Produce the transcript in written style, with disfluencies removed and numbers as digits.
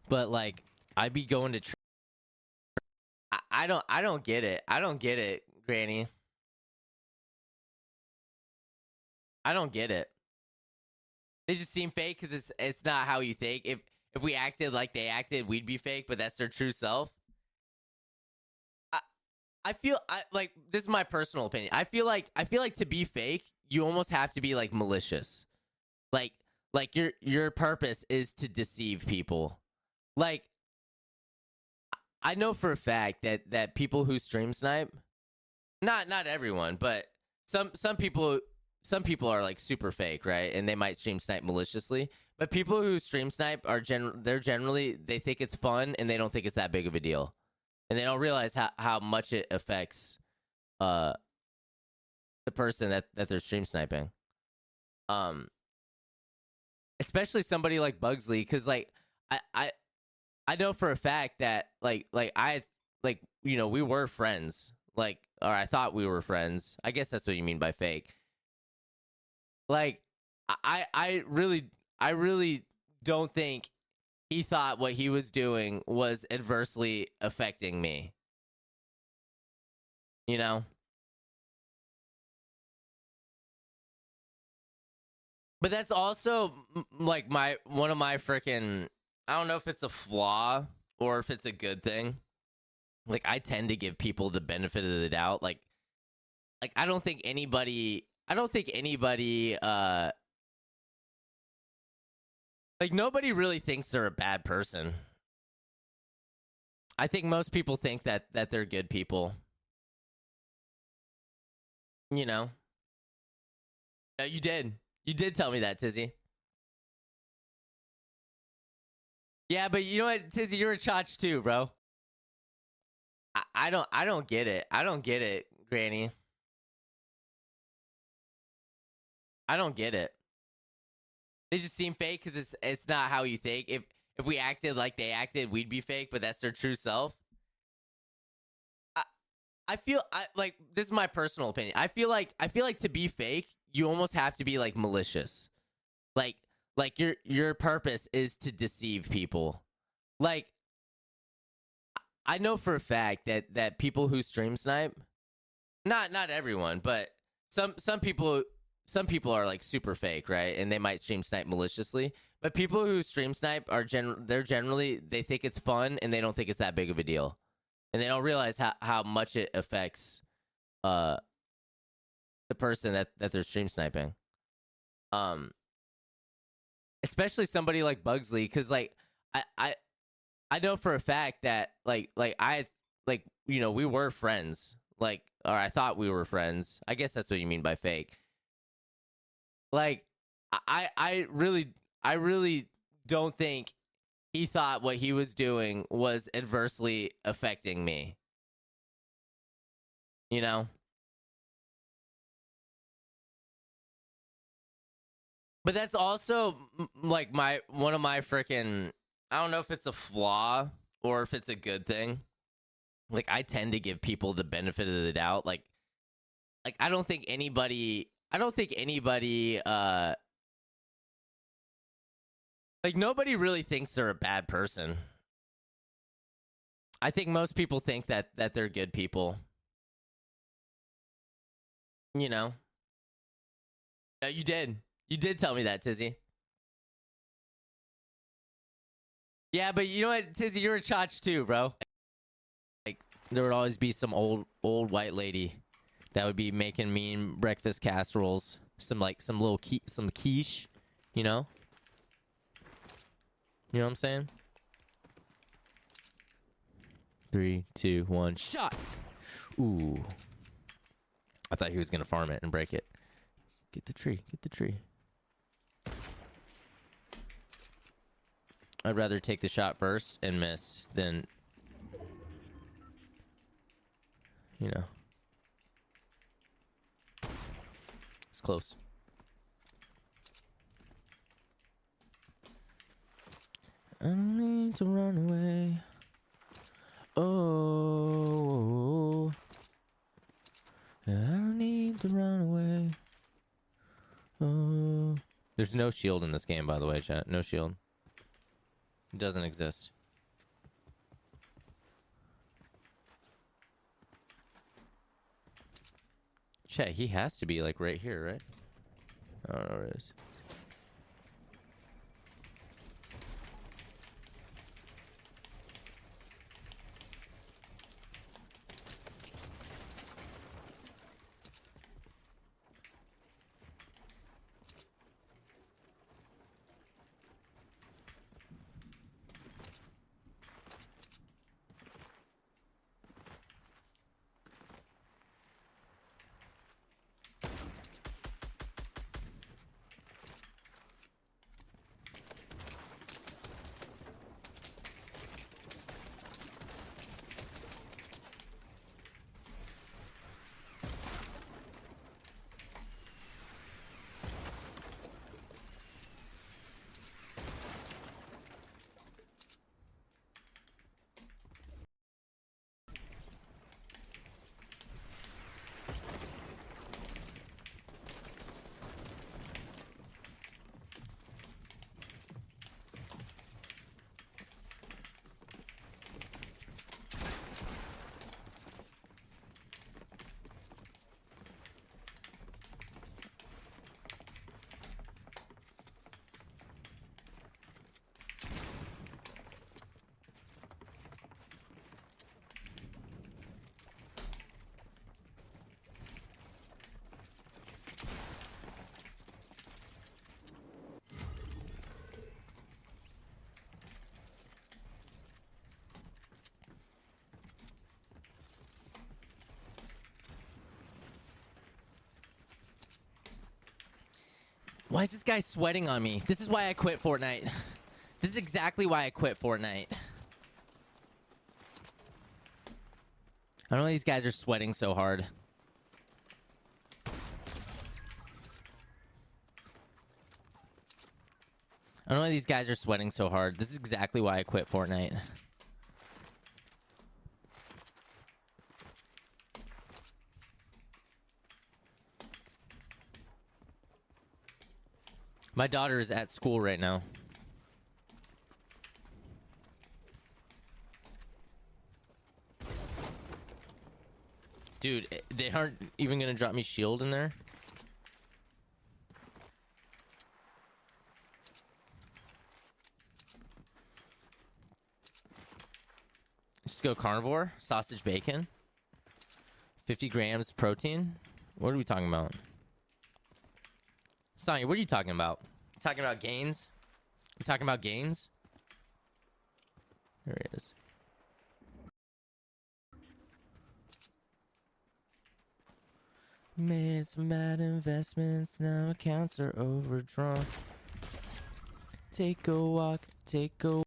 but like I'd be going to I don't get it. I don't get it, Granny. I don't get it. They just seem fake because it's not how you think. If we acted like they acted, we'd be fake, but that's their true self. I I feel like this is my personal opinion. I feel like to be fake, you almost have to be like malicious. Like your purpose is to deceive people. Like I know for a fact that people who stream snipe, not everyone, but some people are like super fake, right? And they might stream snipe maliciously. But people who stream snipe are they're generally, they think it's fun and they don't think it's that big of a deal. And they don't realize how much it affects uh the person that they're stream sniping. Um Especially somebody like Bugsley, because like I, I I know for a fact that we were friends. Like, or I thought we were friends. I guess that's what you mean by fake. Like I really don't think he thought what he was doing was adversely affecting me. You know? But that's also like my one of my freaking, I don't know if it's a flaw or if it's a good thing. Like I tend to give people the benefit of the doubt. Like I don't think anybody like nobody really thinks they're a bad person. I think most people think that they're good people. You know? No, you did. You did tell me that, Tizzy. Yeah, but you know what, Tizzy, you're a chotch too, bro. I don't get it. I don't get it, Granny. I don't get it. They just seem fake because it's not how you think. If we acted like they acted, we'd be fake, but that's their true self. I I feel like this is my personal opinion. I feel like to be fake, you almost have to be like malicious. Like your purpose is to deceive people. Like I know for a fact that people who stream snipe, not everyone, but some people are like super fake, right? And they might stream snipe maliciously. But people who stream snipe are they're generally, they think it's fun and they don't think it's that big of a deal. And they don't realize how much it affects uh the person that they're stream sniping. Um Especially somebody like Bugsley, because like I, I I know for a fact that we were friends. Like, or I thought we were friends. I guess that's what you mean by fake. Like I really don't think he thought what he was doing was adversely affecting me. You know? But that's also like my one of my freaking, I don't know if it's a flaw or if it's a good thing. Like I tend to give people the benefit of the doubt. Like I don't think anybody like nobody really thinks they're a bad person. I think most people think that they're good people. You know? No, you did. You did tell me that, Tizzy. Yeah, but you know what, Tizzy, you're a chotch too, bro. Like there would always be some old white lady that would be making mean breakfast casseroles, some little some quiche, you know? You know what I'm saying? 3, 2, 1, shot. Ooh. I thought he was gonna farm it and break it. Get the tree. Get the tree. I'd rather take the shot first and miss than, you know. It's close. I don't need to run away. Oh, I don't need to run away. Oh, there's no shield in this game, by the way, chat. No shield. It doesn't exist. Chat, he has to be like right here, right? I don't know where it is. Why is this guy sweating on me? This is why I quit Fortnite. This is exactly why I quit Fortnite. I don't know why these guys are sweating so hard. I don't know why these guys are sweating so hard. This is exactly why I quit Fortnite. My daughter is at school right now. Dude, they aren't even gonna drop me shield in there. Just go carnivore, sausage, bacon, 50 grams protein. What are we talking about? Sonya, what are you talking about? You talking about gains? You talking about gains? There he is. Made some bad investments, now accounts are overdrawn. Take a walk, take a